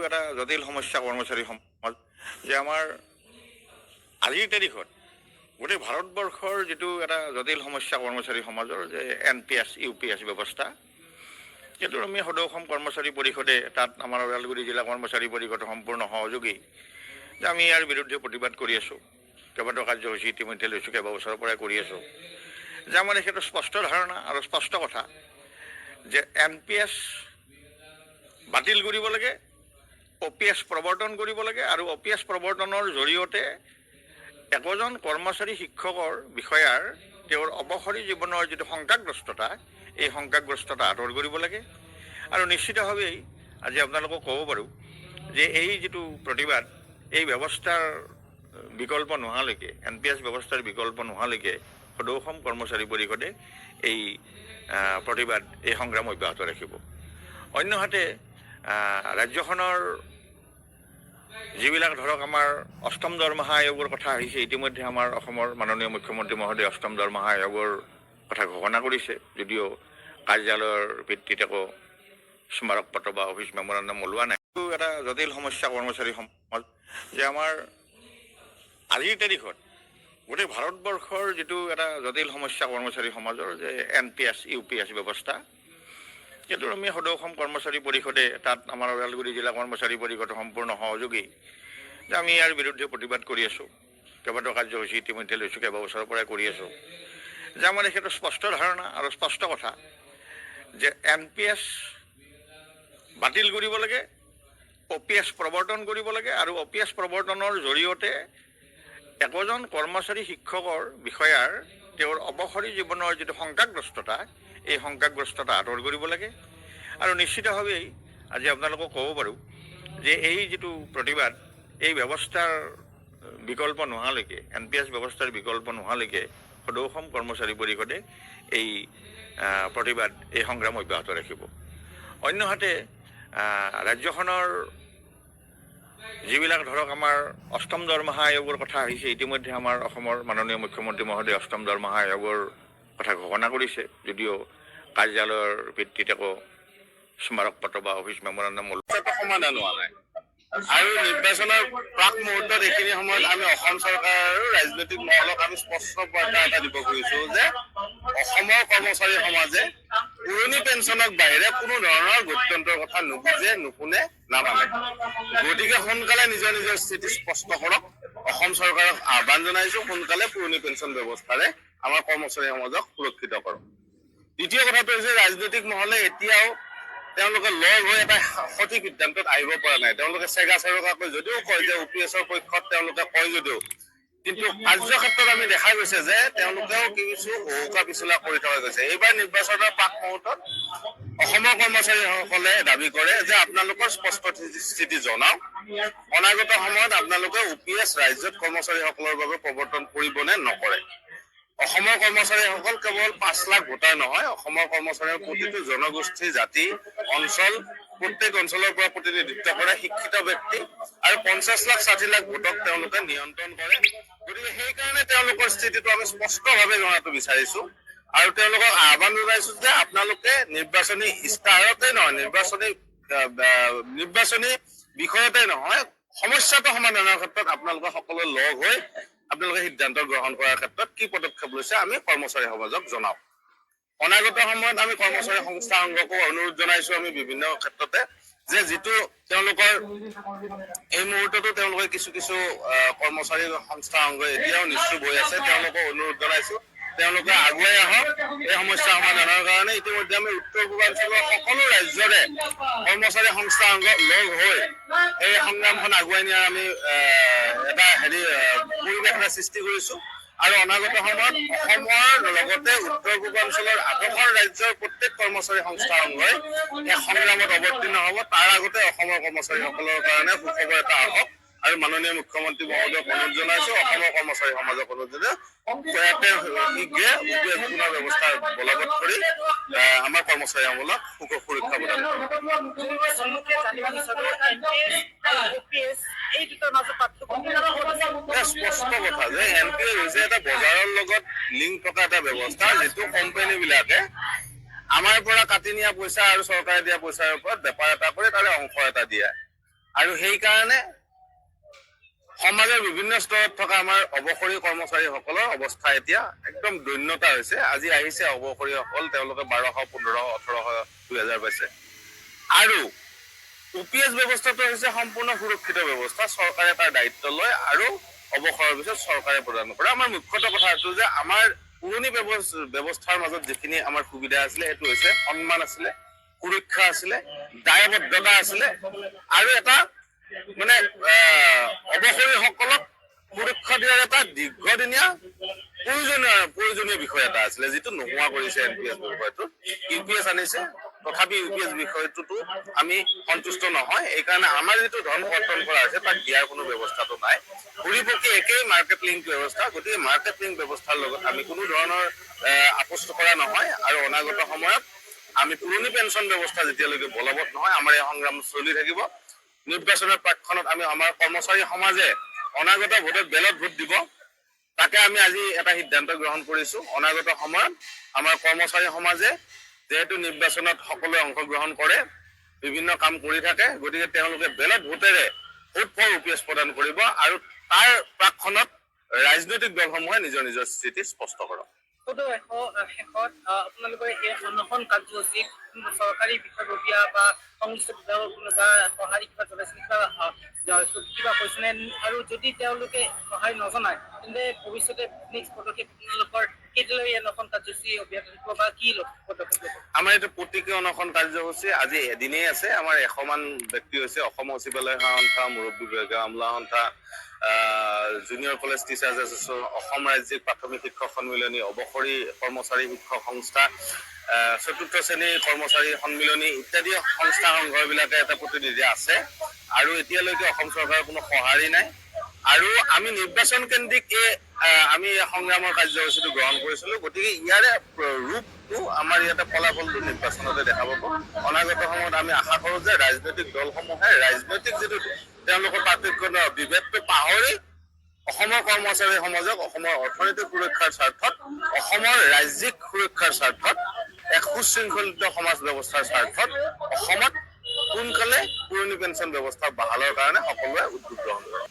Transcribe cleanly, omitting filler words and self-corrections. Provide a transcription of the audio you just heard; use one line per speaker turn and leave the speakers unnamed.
এটা জটিল সমস্যা কৰ্মচাৰী সমাজ যে আমাৰ আজিৰ তাৰিখত গোটেই ভাৰতবৰ্ষৰ যিটো এটা জটিল সমস্যা কৰ্মচাৰী সমাজৰ যে NPS UPS ব্যৱস্থা, সেইটো আমি সদৌ অসম কৰ্মচাৰী পৰিষদে তাত আমাৰ ওদালগুৰি জিলা কৰ্মচাৰী পৰিষদৰ সম্পূৰ্ণ সহযোগী যে আমি ইয়াৰ বিৰুদ্ধে প্ৰতিবাদ কৰি আছোঁ। কেইবাটাও কাৰ্যসূচী ইতিমধ্যে লৈছোঁ, কেইবা বছৰৰ পৰাই কৰি আছোঁ। যে আমাৰ সেইটো স্পষ্ট ধাৰণা আৰু স্পষ্ট কথা যে NPS বাতিল কৰিব লাগে, OPS প্ৰৱৰ্তন কৰিব লাগে আৰু OPS প্ৰৱৰ্তনৰ জৰিয়তে একোজন কৰ্মচাৰী শিক্ষকৰ বিষয়াৰ তেওঁৰ অৱসৰী জীৱনৰ যিটো শংকাগ্ৰস্ততা, এই শংকাগ্ৰস্ততা আঁতৰ কৰিব লাগে। আৰু নিশ্চিতভাৱেই আজি আপোনালোকক ক'ব পাৰোঁ যে এই যিটো প্ৰতিবাদ, এই ব্যৱস্থাৰ বিকল্প নোহোৱালৈকে, NPS ব্যৱস্থাৰ বিকল্প নোহোৱালৈকে সদৌ অসম কৰ্মচাৰী পৰিষদে এই প্ৰতিবাদ, এই সংগ্ৰাম অব্যাহত ৰাখিব। অন্যহাতে ৰাজ্যখনৰ যিবিলাক ধৰক আমাৰ অষ্টম দৰমহা আয়োগৰ কথা আহিছে, ইতিমধ্যে আমাৰ অসমৰ মাননীয় মুখ্যমন্ত্ৰী মহোদয়ে অষ্টম দৰমহা আয়োগৰ কথা ঘোষণা কৰিছে, যদিও কাৰ্যালয়ৰ ভিত্তিত একো স্মাৰক পত্ৰ বা অফিচ মেমৰেণ্ডাম ওলোৱা নাই। এইটো এটা জটিল সমস্যা কৰ্মচাৰী সমাজ যে আমাৰ আজিৰ তাৰিখত গোটেই ভাৰতবৰ্ষৰ যিটো এটা জটিল সমস্যা কৰ্মচাৰী সমাজৰ যে NPS UPS ব্যৱস্থা, সেইটো আমি সদৌ অসম কৰ্মচাৰী পৰিষদে তাত আমাৰ ওদালগুৰি জিলা কৰ্মচাৰী পৰিষদৰ সম্পূৰ্ণ সহযোগী যে আমি ইয়াৰ বিৰুদ্ধে প্ৰতিবাদ কৰি আছোঁ। কেইবাটাও কাৰ্যসূচী ইতিমধ্যে লৈছোঁ, কেইবা বছৰৰ পৰাই কৰি আছোঁ। যে আমাৰ সেইটো স্পষ্ট ধাৰণা আৰু স্পষ্ট কথা যে NPS বাতিল কৰিব লাগে, OPS প্ৰৱৰ্তন কৰিব লাগে আৰু OPS প্ৰৱৰ্তনৰ জৰিয়তে একোজন কৰ্মচাৰী শিক্ষকৰ বিষয়াৰ তেওঁৰ অৱসৰী জীৱনৰ যিটো শংকাগ্ৰস্ততা, এই শংকাগ্ৰস্ততা আঁতৰ কৰিব লাগে। আৰু নিশ্চিতভাৱেই আজি আপোনালোকক ক'ব পাৰোঁ যে এই যিটো প্ৰতিবাদ, এই ব্যৱস্থাৰ বিকল্প নোহোৱালৈকে, NPS ব্যৱস্থাৰ বিকল্প নোহোৱালৈকে সদৌ অসম কৰ্মচাৰী পৰিষদে এই প্ৰতিবাদ, এই সংগ্ৰাম অব্যাহত ৰাখিব। অন্যহাতে ৰাজ্যখনৰ যিবিলাক ধৰক আমাৰ অষ্টম দৰমহা আয়োগৰ কথা আহিছে, ইতিমধ্যে আমাৰ অসমৰ মাননীয় মুখ্যমন্ত্ৰী মহোদয়ে অষ্টম দৰমহা আয়োগৰ কথা ঘোষণা কৰিছে, যদিও কাৰ্যালয়ৰ ভিত্তিত একো স্মাৰক পত্ৰ বা অফিচ মেমৰেণ্ডাম
সমাধান হোৱা নাই। আৰু নিৰ্বাচনৰ প্ৰাক মুহূৰ্তত এইখিনি সময়ত আমি অসম চৰকাৰ আৰু ৰাজনৈতিক মহলক আমি স্পষ্ট বাৰ্তা এটা দিব খুজিছোঁ যে অসমৰ কৰ্মচাৰী সমাজে পুৰণি পেঞ্চনৰ বাহিৰে কোনো ধৰণৰ গত্যন্তৰ কথা নুবুজে, নুশুনে, নামানে। গতিকে সোনকালে নিজৰ নিজৰ স্থিতি স্পষ্ট কৰক। অসম চৰকাৰক আহ্বান জনাইছোঁ, সোনকালে পুৰণি পেঞ্চন ব্যৱস্থাৰে আমাৰ কৰ্মচাৰী সমাজক সুৰক্ষিত কৰক। দ্বিতীয় কথাটো হৈছে ৰাজনৈতিক মহলে এতিয়াও তেওঁলোকে লগ হৈ এটা সঠিক সিদ্ধান্তত আহিব পৰা নাই। তেওঁলোকে চেগা চেৰকাকৈ যদিও কয় যে OPSৰ পক্ষত তেওঁলোকে কয় যদিও, কিন্তু কাৰ্যক্ষেত্ৰত আমি দেখা গৈছে যে তেওঁলোকেও কিছু উকা পিছলা কৰি থকা গৈছে। এইবাৰ নিৰ্বাচনৰ প্ৰাক মুহূৰ্তত অসমৰ কৰ্মচাৰীসকলে দাবী কৰে যে আপোনালোকৰ স্পষ্ট স্থিতি জনাওক, অনাগত সময়ত আপোনালোকে OPS ৰাজ্যত কৰ্মচাৰীসকলৰ বাবে প্ৰৱৰ্তন কৰিব নে নকৰে। অসমৰ কৰ্মচাৰীসকল কেৱল 5 লাখ ভোটাৰ নহয়, অসমৰ কৰ্মচাৰীৰ প্ৰতিটো জনগোষ্ঠী, জাতি, অঞ্চল, প্ৰত্যেক অঞ্চলৰ পৰা প্ৰতিনিধিত্ব কৰে শিক্ষিত ব্যক্তি আৰু 50 লাখ 60 লাখ ভোটক তেওঁলোকে নিয়ন্ত্ৰণ কৰে। গতিকে সেইকাৰণে তেওঁলোকৰ স্থিতিটো আমি স্পষ্টভাৱে জনাটো বিচাৰিছোঁ আৰু তেওঁলোকক আহ্বান জনাইছোঁ যে আপোনালোকে নিৰ্বাচনী ইস্তাহাৰতে নহয়, নিৰ্বাচনী বিষয়তে নহয়, সমস্যাটো সমাধানৰ ক্ষেত্ৰত আপোনালোকে সকলো লগ হৈ আপোনালোকে সিদ্ধান্ত গ্ৰহণ কৰাৰ ক্ষেত্ৰত কি পদক্ষেপ লৈছে আমি কৰ্মচাৰী সমাজক জনাওঁ। অনাগত সময়ত আমি কৰ্মচাৰী সংস্থা সংঘকো অনুৰোধ জনাইছোঁ আমি বিভিন্ন ক্ষেত্ৰতে যে যিটো তেওঁলোকৰ এই মুহূৰ্ততো তেওঁলোকে কিছু কৰ্মচাৰী সংস্থা সংঘ এতিয়াও নিশ্চুপ হৈ আছে, তেওঁলোকক অনুৰোধ জনাইছোঁ তেওঁলোকে আগুৱাই আহক এই সমস্যা সমাধানৰ কাৰণে। ইতিমধ্যে আমি উত্তৰ পূৰ্বাঞ্চলৰ সকলো ৰাজ্যৰে কৰ্মচাৰী সংস্থা সংঘ লগ হৈ এই সংগ্ৰামখন আগুৱাই নিয়াৰ আমি এটা পৰিৱেশ এটা সৃষ্টি কৰিছোঁ আৰু অনাগত সময়ত অসমৰ লগতে উত্তৰ পূৰ্বাঞ্চলৰ আদৰ্শ ৰাজ্যৰ প্ৰত্যেক কৰ্মচাৰী সংস্থা সংঘই এই সংগ্ৰামত অৱতীৰ্ণ হ'ব। তাৰ আগতে অসমৰ কৰ্মচাৰীসকলৰ কাৰণে সুখবৰ এটা আহক আৰু মাননীয় মুখ্যমন্ত্ৰী মহোদয়ক অনুৰোধ জনাইছোঁ, অসমৰ কৰ্মচাৰী সমাজক অনুৰোধ জনাইছোঁ শীঘ্ৰে পুনৰ ব্যৱস্থা বলবৎ কৰি আমাৰ কৰ্মচাৰীসকলক সুৰক্ষা প্ৰদান কৰিব। স্পষ্ট কথা যে NPS হৈছে এটা বজাৰৰ লগত লিংক থকা এটা ব্যৱস্থা, যিটো কোম্পানী বিলাকে আমাৰ পৰা কাটি নিয়া পইচা আৰু চৰকাৰে দিয়া পইচাৰ ওপৰত বেপাৰ এটা কৰি তাৰে অংশ এটা দিয়ে। আৰু সেইকাৰণে সমাজৰ বিভিন্ন স্তৰত থকা আমাৰ অৱসৰী কৰ্মচাৰীসকলৰ অৱস্থা এতিয়া একদম দৈন্যতা হৈছে। আজি আহিছে অৱসৰীসকল, তেওঁলোকে 1200, 1500, 1800, 2000 পাইছে। আৰু OPS ব্যৱস্থাটো হৈছে সম্পূৰ্ণ সুৰক্ষিত ব্যৱস্থা, চৰকাৰে তাৰ দায়িত্ব লয় আৰু অৱসৰৰ পিছত চৰকাৰে প্ৰদান কৰে। আমাৰ মুখ্যতঃ কথা এইটো যে আমাৰ পুৰণি ব্যৱস্থাৰ মাজত যিখিনি আমাৰ সুবিধা আছিলে সেইটো হৈছে সন্মান আছিলে, সুৰক্ষা আছিলে, দায়বদ্ধতা আছিলে আৰু এটা মানে অৱসৰীসকলক সুৰক্ষা দিয়াৰ এটা দীৰ্ঘদিনীয়া প্ৰয়োজনীয় বিষয় এটা আছিলে, যিটো নোহোৱা কৰিছে NPS বিষয়টো। UPS আনিছে, তথাপি UPS বিষয়টোতো আমি সন্তুষ্ট নহয়। এইকাৰণে আমাৰ যিটো ধন কৰ্তন কৰা হৈছে তাক দিয়াৰ কোনো ব্যৱস্থাটো নাই। ঘূৰিপকি একেই মাৰ্কেট লিংক ব্যৱস্থা। গতিকে মাৰ্কেট লিংক ব্যৱস্থাৰ লগত আমি কোনো ধৰণৰ আপোচ কৰা নহয় আৰু অনাগত সময়ত আমি পুৰণি পেঞ্চন ব্যৱস্থা যেতিয়ালৈকে বলবৎ নহয়, আমাৰ এই সংগ্ৰাম চলি থাকিব। নিৰ্বাচনৰ প্ৰাক্ষণত আমি আমাৰ কৰ্মচাৰী সমাজে অনাগত ভোটত বেলত ভোট দিব, তাকে আমি আজি এটা সিদ্ধান্ত গ্ৰহণ কৰিছো। অনাগত সময়ত আমাৰ কৰ্মচাৰী সমাজে যেহেতু নিৰ্বাচনত সকলোৱে অংশগ্ৰহণ কৰে, বিভিন্ন কাম কৰি থাকে, গতিকে তেওঁলোকে বেলত ভোটেৰে ভোট ফৰ OPS প্ৰদান কৰিব আৰু তাৰ প্ৰাক্ষণত ৰাজনৈতিক দলসমূহে নিজৰ নিজৰ স্থিতি স্পষ্ট কৰক।
শেষত আপোনালোকৰ এই অনশন কাৰ্যসূচীত চৰকাৰী বিষয়ববীয়া বা সংশ্লিষ্ট বিভাগৰ কোনোবা সঁহাৰি কিবা জনাইছে কিবা কৈছেনে? আৰু যদি তেওঁলোকে সঁহাৰি নজনায় তেন্তে ভৱিষ্যতে নেক্সট পদক্ষেপ আপোনালোকৰ কেতিয়ালৈ এই অনশন কাৰ্যসূচী অব্যাহত থাকিব বা কি পদক্ষেপ ল'ব?
আমাৰ এইটো প্ৰতীকী অনশন কাৰ্যসূচী আজি এদিনেই আছে। আমাৰ 100 মান ব্যক্তি হৈছে। অসম সচিবালয় সন্থা, মুৰব্বী বিভাগীয় আমলা সন্থা, junior college teachers association, Assam ৰাজ্যিক প্ৰাথমিক শিক্ষক সন্মিলনী, অৱসৰী কৰ্মচাৰী শিক্ষক সংস্থা, চতুৰ্থ শ্ৰেণীৰ কৰ্মচাৰী সন্মিলনী ইত্যাদি সংস্থা সংঘবিলাকে এটা প্ৰতিনিধি আছে। আৰু এতিয়ালৈকে অসম চৰকাৰৰ কোনো সঁহাৰি নাই। আৰু আমি নিৰ্বাচন কেন্দ্ৰিক আমি সংগ্ৰামৰ কাৰ্যসূচীটো গ্ৰহণ কৰিছিলো। গতিকে ইয়াৰে ৰূপটো আমাৰ ইয়াতে ফলাফলটো নিৰ্বাচনতে দেখা পাব। অনাগত সময়ত আমি আশা কৰো যে ৰাজনৈতিক দলসমূহে ৰাজনৈতিক যিটো তেওঁলোকৰ পাৰ্থক্য বিভেদটো পাহৰি অসমৰ কৰ্মচাৰী সমাজক অসমৰ অৰ্থনৈতিক সুৰক্ষাৰ স্বাৰ্থত, অসমৰ ৰাজ্যিক সুৰক্ষাৰ স্বাৰ্থত, এক সুশৃংখলিত সমাজ ব্যৱস্থাৰ স্বাৰ্থত অসমত সোনকালে পুৰণি পেঞ্চন ব্যৱস্থা বাহালৰ কাৰণে সকলোৱে উদ্যোগ গ্ৰহণ কৰে।